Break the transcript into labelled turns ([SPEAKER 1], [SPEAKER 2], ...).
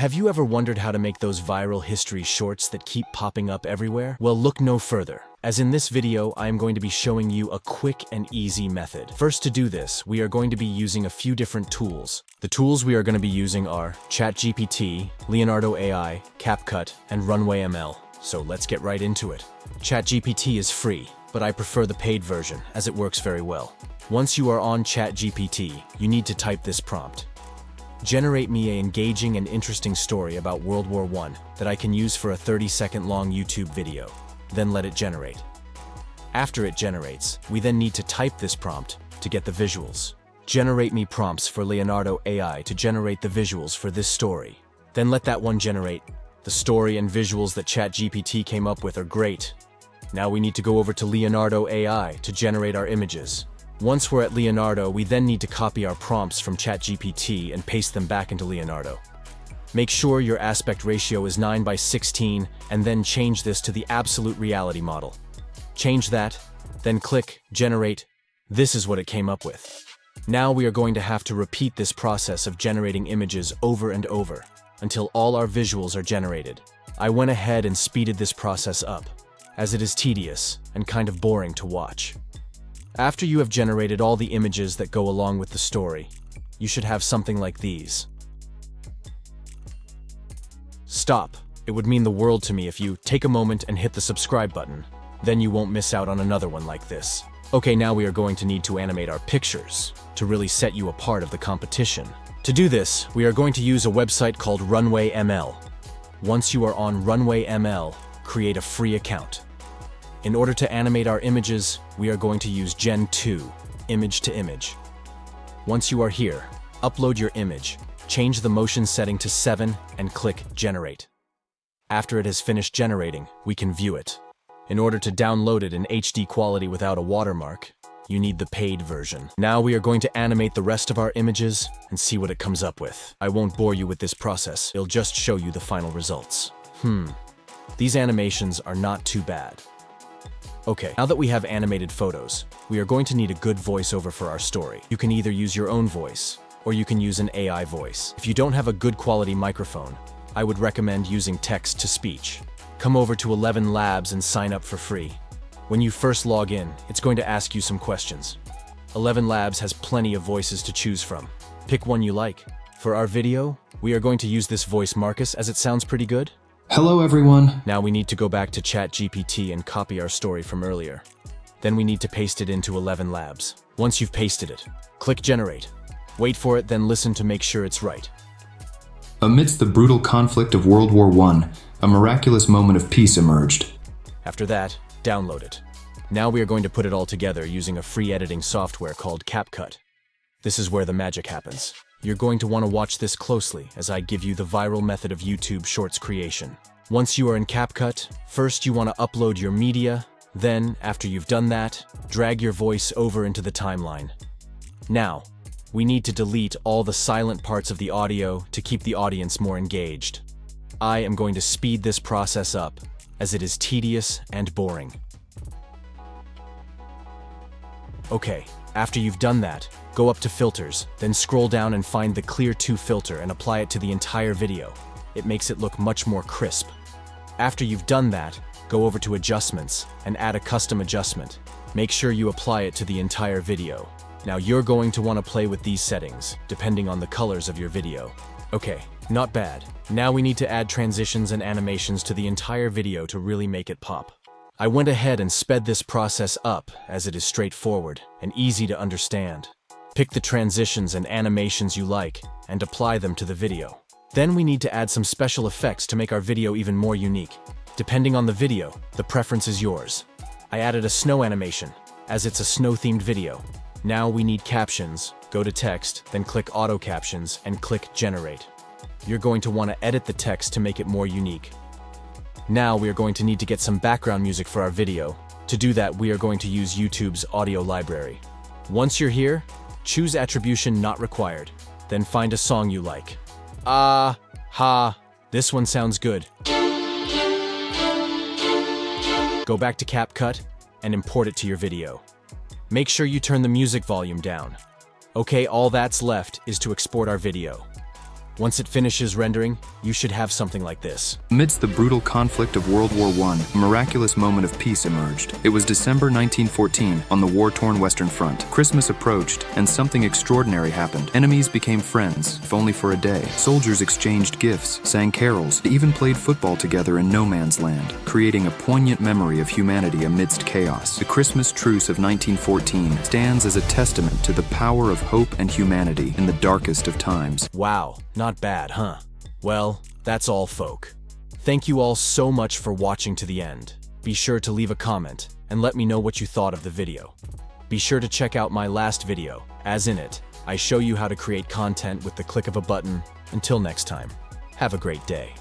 [SPEAKER 1] Have you ever wondered how to make those viral history shorts that keep popping up everywhere? Well, look no further, as in this video, I am going to be showing you a quick and easy method. First, to do this, we are going to be using a few different tools. The tools we are going to be using are ChatGPT, Leonardo AI, CapCut, and Runway ML. So let's get right into it. ChatGPT is free, but I prefer the paid version as it works very well. Once you are on ChatGPT, you need to type this prompt. Generate me an engaging and interesting story about World War I that I can use for a 30-second long YouTube video. Then let it generate. After it generates, we then need to type this prompt to get the visuals. Generate me prompts for Leonardo AI to generate the visuals for this story. Then let that one generate. The story and visuals that ChatGPT came up with are great. Now we need to go over to Leonardo AI to generate our images. Once we're at Leonardo, we then need to copy our prompts from ChatGPT and paste them back into Leonardo. Make sure your aspect ratio is 9:16 and then change this to the absolute reality model. Change that, then click Generate. This is what it came up with. Now we are going to have to repeat this process of generating images over and over until all our visuals are generated. I went ahead and speeded this process up, as it is tedious and kind of boring to watch. After you have generated all the images that go along with the story, you should have something like these. Stop. It would mean the world to me if you take a moment and hit the subscribe button. Then you won't miss out on another one like this. Okay, now we are going to need to animate our pictures to really set you apart of the competition. To do this, we are going to use a website called Runway ML. Once you are on Runway ML, create a free account. In order to animate our images, we are going to use Gen 2, image to image. Once you are here, upload your image, change the motion setting to 7, and click Generate. After it has finished generating, we can view it. In order to download it in HD quality without a watermark, you need the paid version. Now we are going to animate the rest of our images and see what it comes up with. I won't bore you with this process, it'll just show you the final results. These animations are not too bad. Okay, now that we have animated photos, we are going to need a good voiceover for our story. You can either use your own voice, or you can use an AI voice. If you don't have a good quality microphone, I would recommend using text-to-speech. Come over to 11 Labs and sign up for free. When you first log in, it's going to ask you some questions. 11 Labs has plenty of voices to choose from. Pick one you like. For our video, we are going to use this voice Marcus as it sounds pretty good.
[SPEAKER 2] Hello everyone.
[SPEAKER 1] Now we need to go back to ChatGPT and copy our story from earlier. Then we need to paste it into 11 Labs. Once you've pasted it, click Generate. Wait for it, then listen to make sure it's right.
[SPEAKER 2] Amidst the brutal conflict of World War I, a miraculous moment of peace emerged.
[SPEAKER 1] After that, download it. Now we are going to put it all together using a free editing software called CapCut. This is where the magic happens. You're going to want to watch this closely as I give you the viral method of YouTube Shorts creation. Once you are in CapCut, first you want to upload your media, then, after you've done that, drag your voice over into the timeline. Now, we need to delete all the silent parts of the audio to keep the audience more engaged. I am going to speed this process up, as it is tedious and boring. Okay, after you've done that, go up to Filters, then scroll down and find the Clear 2 filter and apply it to the entire video. It makes it look much more crisp. After you've done that, go over to Adjustments and add a custom adjustment. Make sure you apply it to the entire video. Now you're going to want to play with these settings, depending on the colors of your video. Okay, not bad. Now we need to add transitions and animations to the entire video to really make it pop. I went ahead and sped this process up as it is straightforward and easy to understand. Pick the transitions and animations you like and apply them to the video. Then we need to add some special effects to make our video even more unique. Depending on the video, the preference is yours. I added a snow animation, as it's a snow-themed video. Now we need captions. Go to Text, then click Auto Captions and click Generate. You're going to want to edit the text to make it more unique. Now we are going to need to get some background music for our video. To do that, we are going to use YouTube's audio library. Once you're here, choose Attribution Not Required, then find a song you like. This one sounds good. Go back to CapCut and import it to your video. Make sure you turn the music volume down. Okay, all that's left is to export our video. Once it finishes rendering, you should have something like this.
[SPEAKER 2] Amidst the brutal conflict of World War I, a miraculous moment of peace emerged. It was December 1914 on the war-torn Western Front. Christmas approached, and something extraordinary happened. Enemies became friends, if only for a day. Soldiers exchanged gifts, sang carols, and even played football together in no man's land, creating a poignant memory of humanity amidst chaos. The Christmas truce of 1914 stands as a testament to the power of hope and humanity in the darkest of times.
[SPEAKER 1] Wow, not bad, huh? Well, that's all, folk. Thank you all so much for watching to the end. Be sure to leave a comment and let me know what you thought of the video. Be sure to check out my last video, as in it, I show you how to create content with the click of a button. Until next time, have a great day.